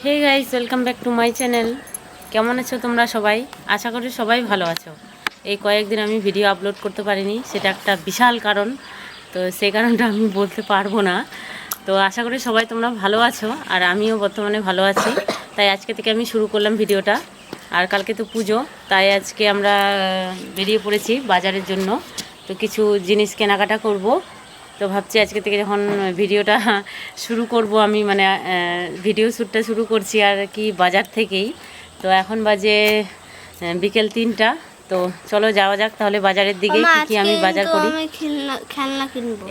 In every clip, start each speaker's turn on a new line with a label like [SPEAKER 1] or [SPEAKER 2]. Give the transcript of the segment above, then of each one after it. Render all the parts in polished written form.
[SPEAKER 1] Hey guys, welcome back to my channel. কেমন আছো তোমরা সবাই? আশা করি সবাই ভালো আছো। এই কয়েকদিন আমি ভিডিও আপলোড করতে পারিনি, সেটা একটা বিশাল কারণ। তো সেই কারণটা আমি বলতে পারবো না। তো আশা করি সবাই তোমরা ভালো আছো, আর আমিও বর্তমানে ভালো আছি। তাই আজকে থেকে আমি শুরু করলাম ভিডিওটা। আর কালকে তো পুজো, তাই আজকে আমরা বেরিয়ে পড়েছি বাজারের জন্য। তো কিছু জিনিস কেনাকাটা করব। তো ভাবছি আজকে থেকে যখন ভিডিওটা শুরু করব আমি, মানে ভিডিও শ্যুটটা শুরু করছি আর কি বাজার থেকেই। তো এখন বাজে বিকেল 3টা। তো চলো যাওয়া যাক তাহলে বাজারের দিকে। কি কি আমি বাজার করি।
[SPEAKER 2] খেলনা কিনবো।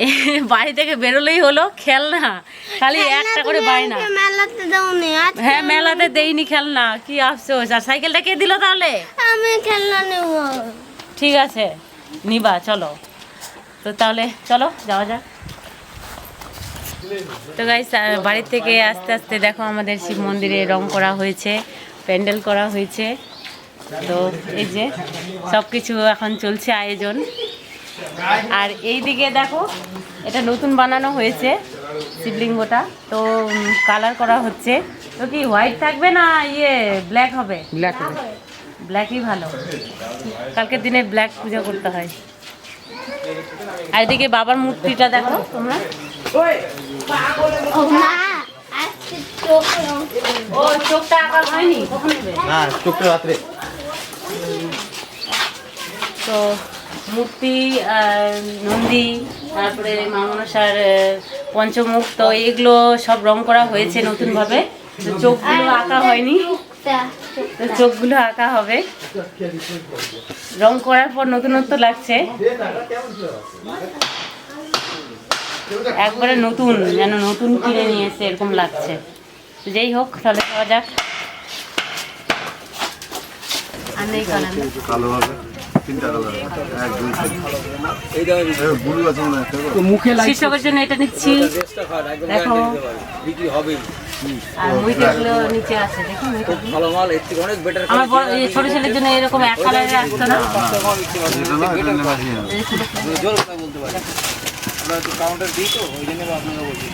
[SPEAKER 1] বাড়ি থেকে বেরোলেই হলো খেলনা, খালি একটা করে বায়না।
[SPEAKER 2] মেলাতে দাওনি?
[SPEAKER 1] হ্যাঁ, মেলাতে দেইনি খেলনা, কি আফসোস। আর সাইকেলটা কে দিল তাহলে?
[SPEAKER 2] আমি খেলনা নেব।
[SPEAKER 1] ঠিক আছে, নিবা, চলো। তো তাহলে চলো যাওয়া যাক। তো গাইস, বাড়ির থেকে আস্তে আস্তে দেখো আমাদের শিব মন্দিরে রং করা হয়েছে, প্যান্ডেল করা হয়েছে। তো এই যে সব কিছু এখন চলছে আয়োজন। আর এই দিকে দেখো, এটা নতুন বানানো হয়েছে শিবলিঙ্গটা। তো কালার করা হচ্ছে। তো কি হোয়াইট থাকবে না ব্ল্যাক হবে? ব্ল্যাক হবে। ব্ল্যাকই ভালো, কালকের দিনে ব্ল্যাক পূজা করতে হয়। আর এদিকে বাবার মূর্তিটা দেখো তোমরা। ও চোখটা আঁকা হয়নি, কখন হবে?
[SPEAKER 3] না, চোখটা রাত্রে।
[SPEAKER 1] তো মূর্তি, নন্দী, তারপরে মা মনসার পঞ্চমুখ, তো এগুলো সব রং করা হয়েছে নতুনভাবে। তো চোখগুলো আঁকা হয়নি, তো চোখগুলো আঁকা হবে। রং করার পর নতুনত্ব লাগছে, একবারে নতুন, যেন নতুন কিনে নিয়ে এসে এরকম লাগছে। যেই হোক, তাহলে খাওয়া যাক। আর নেই
[SPEAKER 3] কালো হবে, তিনটা কালার, এক দুই তিন। বুলু আছে মনে হয়, তো মুখে লাগছে।
[SPEAKER 1] শীর্ষকের জন্য এটা নিচ্ছি, দেখো। আর মুইগুলো নিচে আছে, দেখি।
[SPEAKER 4] ভালো মাল, এর থেকে অনেক বেটার।
[SPEAKER 1] আমার বড় ছোট ছেলের জন্য এরকম এক কালারের আসতো না।
[SPEAKER 4] জোর করে বলতে পারি, আমরা তো কাউন্টার দিই, তো ওই জন্য আপনারা বলছি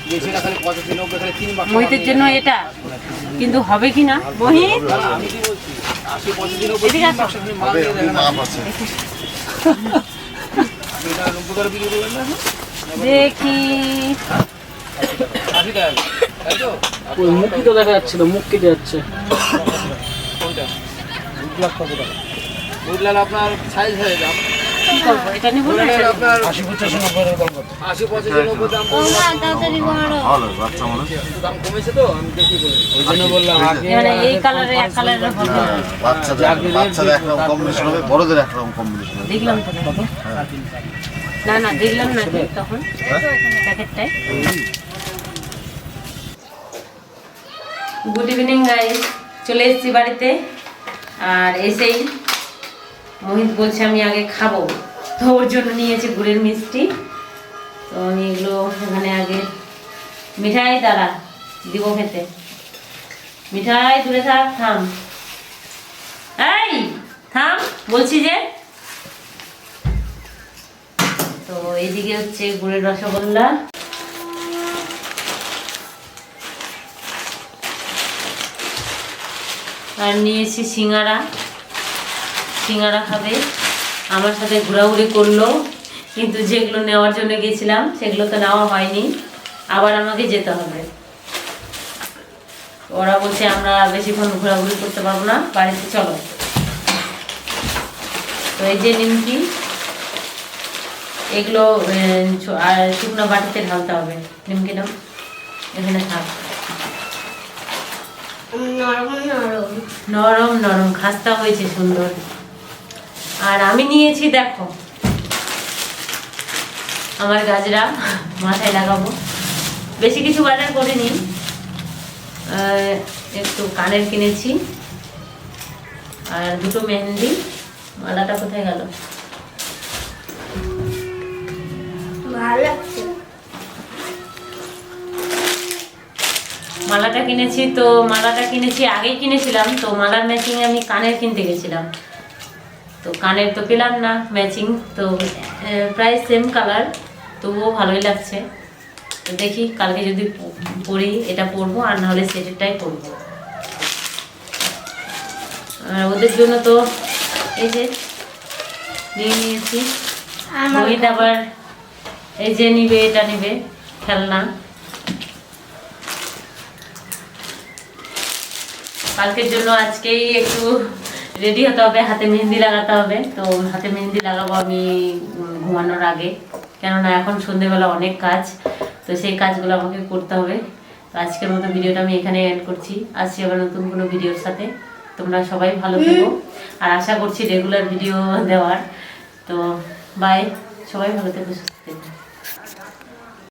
[SPEAKER 4] যে সেটা খালি 85-90 খালি 3 বাক্স।
[SPEAKER 1] মহিতের জন্য এটা কিন্তু হবে কি না মহি?
[SPEAKER 4] আমি কি বলছি, 80-85-90 3 বাক্স আপনি মাল দিয়ে দেন।
[SPEAKER 3] মাপ আছে।
[SPEAKER 4] আপনি এটা 90 করে বিক্রি করবেন না?
[SPEAKER 1] দেখি
[SPEAKER 4] 80 টাকা, তাই তো?
[SPEAKER 5] ওই মুখই তো দেখা যাচ্ছে না, মুখ কেটে যাচ্ছে।
[SPEAKER 4] কোনটা? 2 লাখ কত টাকা? বুঝলেন, আপনার সাইজ হয়ে যাবে।
[SPEAKER 1] কি করবো, এটা নিব না?
[SPEAKER 4] বুঝলেন, আপনার
[SPEAKER 3] 80-85-90 এর দাম কত?
[SPEAKER 4] 80-85-90 দাম পড়বে।
[SPEAKER 2] তাড়াতাড়ি বড়।
[SPEAKER 3] ভালো, বাচ্চা মানুষ।
[SPEAKER 4] একটু দাম কমেছে তো, আমি দেখি বলি।
[SPEAKER 5] ওই জন্য বললাম আগে
[SPEAKER 1] মানে এই কালারে এক কালারের হবে না।
[SPEAKER 3] বাচ্চাদের একরকম কম্বিনেশন হবে, বড়দের একরকম কম্বিনেশন হবে।
[SPEAKER 1] দেখলাম তো না, না দেখলাম না তখন প্যাকেটটায়। গুড ইভিনিং গাইস, চলে এসেছি বাড়িতে। আর এসেই মোহিত বলছে আমি আগে খাবো, তো ওর জন্য নিয়েছি গুড়ের মিষ্টি। তো আমি এগুলো এখানে আগে, মিঠাই দাঁড়া দিব খেতে। মিঠাই দূরে থাক, থাম, এই থাম বলছি যে। তো এইদিকে হচ্ছে গুড়ের রসগোল্লা। আর নিয়েছি সিঙ্গারা। সিঙ্গারা খাবে, আমার সাথে ঘোরাঘুরি করলো, কিন্তু যেগুলো নেওয়ার জন্য গেছিলাম সেগুলো তো নেওয়া হয়নি, আবার আমাকে যেতে হবে। ওরা বলছে আমরা বেশিক্ষণ ঘোরাঘুরি করতে পারবো না, বাড়িতে চলো। তো এই যে নিমকি, এগুলো আর শুকনো বাটিতে ঢালতে হবে। নিমকি নাও, এখানে থাক।
[SPEAKER 2] নরম নরম
[SPEAKER 1] নরম নরম খাস্তা হয়েছে সুন্দর। আর আমি নিয়েছি দেখো আমার গাজরা, মাথায় লাগাবো। বেশি কিছু বাজার করিনি, একটু কানের কিনেছি আর দুটো মেহেন্দি। মালাটা কোথায় গেল?
[SPEAKER 2] ভালো লাগছে।
[SPEAKER 1] মালাটা কিনেছি, তো মালাটা কিনেছি আগেই কিনেছিলাম, তো মালার ম্যাচিং আমি কানের কিনতে গেছিলাম। তো কানের তো পেলাম না ম্যাচিং, তো প্রায় সেম কালার, তবুও ভালোই লাগছে। তো দেখি কালকে যদি পরি এটা পরবো, আর নাহলে সেটেরটাই পরবো। আর ওদের জন্য তো এই যে নিয়ে নিয়েছি। রোহিত আবার এই যে নিবে, এটা নিবে খেলনা। কালকের জন্য আজকেই একটু রেডি হতে হবে, হাতে মেহেন্দি লাগাতে হবে। তো হাতে মেহেন্দি লাগাবো আমি ঘুমানোর আগে, কেননা এখন সন্ধেবেলা অনেক কাজ, তো সেই কাজগুলো আমাকে করতে হবে। তো আজকের মতো ভিডিওটা আমি এখানে এন্ড করছি। আসছি আবার নতুন কোনো ভিডিওর সাথে। তোমরা সবাই ভালো থেকো, আর আশা করছি রেগুলার ভিডিও দেওয়ার। তো বাই, সবাই ভালো থেকো, সুস্থ থেকো।